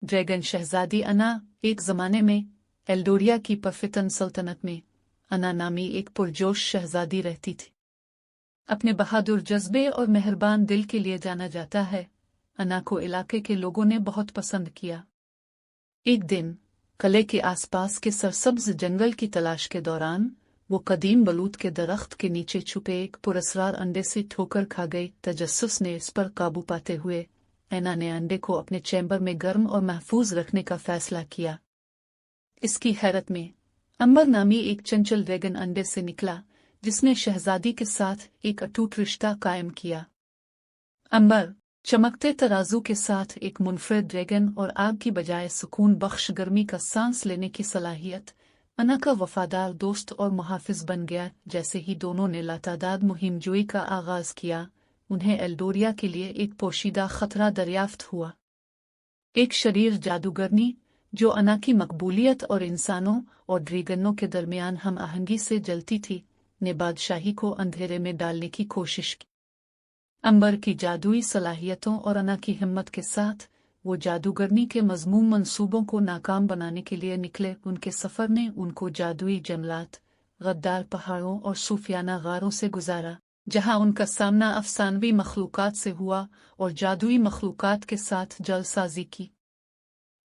Dragon शहजादी अना। एक ज़माने में एल्डोरिया की परफितन सल्तनत में अना नामी एक पुरजोश शहजादी रहती थी। अपने बहादुर जज्बे और मेहरबान दिल के लिए जाना जाता है। अना को इलाके के लोगों ने बहुत पसंद किया। एक दिन किले के आसपास के सरसब्ज जंगल की तलाश के दौरान वो कदीम बलूत के दरख्त के नीचे छुपे एक पुरस्रार अंडे से ठोकर खा गई। तजस्सुस ने इस पर काबू पाते हुए ऐना ने अंडे को अपने चैम्बर में गर्म और महफूज रखने का फैसला किया। इसकी हैरत में अंबर नामी एक चंचल ड्रैगन अंडे से निकला, जिसने शहजादी के साथ एक अटूट रिश्ता कायम किया। अंबर चमकते तराजू के साथ एक मुनफरद ड्रैगन और आग की बजाय सुकून बख्श गर्मी का सांस लेने की सलाहियत, अना का वफादार दोस्त और मुहाफिज बन गया। जैसे ही दोनों ने लातादाद मुहिम जोई का आगाज किया, उन्हें एल्डोरिया के लिए एक पोशीदा खतरा दरियाफ्त हुआ। एक शरीर जादूगरनी जो अना की मकबूलियत और इंसानों और ड्रैगनों के दरमियान हम आहंगी से जलती थी, ने बादशाही को अंधेरे में डालने की कोशिश की। अंबर की जादुई सलाहियतों और अना की हिम्मत के साथ वो जादूगरनी के मज़मूम मंसूबों को नाकाम बनाने के लिए निकले। उनके सफ़र ने उनको जादुई जंगलात, गद्दार पहाड़ों और सूफियाना गारों से गुजारा, जहां उनका सामना अफसानवी मखलूकात से हुआ और जादुई मखलूकात के साथ जलसाजी की।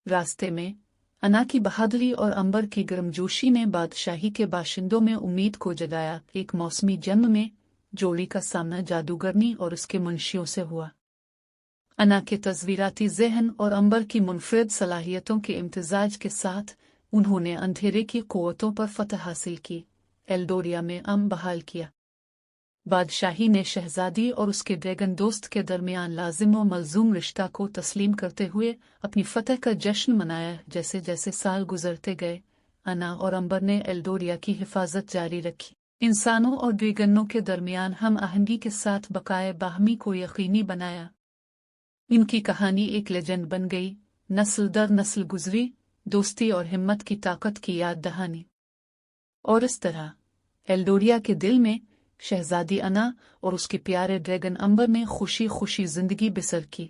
रास्ते में अना की बहादुरी और अंबर की गर्मजोशी ने बादशाही के बाशिंदों में उम्मीद को जगाया। एक मौसमी जंग में जोड़ी का सामना जादूगरनी और उसके मुंशियों से हुआ। अना के तस्वीराती ज़हन और अंबर की मुनफरद सलाहियतों के इम्तिजाज के साथ उन्होंने अंधेरे की क़ुव्वतों पर फतह हासिल की, एल्डोरिया में अमन बहाल किया। बादशाही ने शहजादी और उसके ड्रैगन दोस्त के दरमियान लाजिम और मलजूम रिश्ता को तस्लीम करते हुए अपनी फतह का जश्न मनाया। जैसे जैसे साल गुजरते गए, अना और अंबर ने एल्डोरिया की हिफाजत जारी रखी, इंसानों और ड्रैगनों के दरमियान हम आहंगी के साथ बकाए बाहमी को यकीनी बनाया। इनकी कहानी एक लेजेंड बन गई, नस्ल दर नस्ल गुजरी, दोस्ती और हिम्मत की ताकत की याद दहानी। और इस तरह एल्डोरिया के दिल में शहजादी अना और उसके प्यारे ड्रैगन अंबर ने खुशी खुशी जिंदगी बसर की।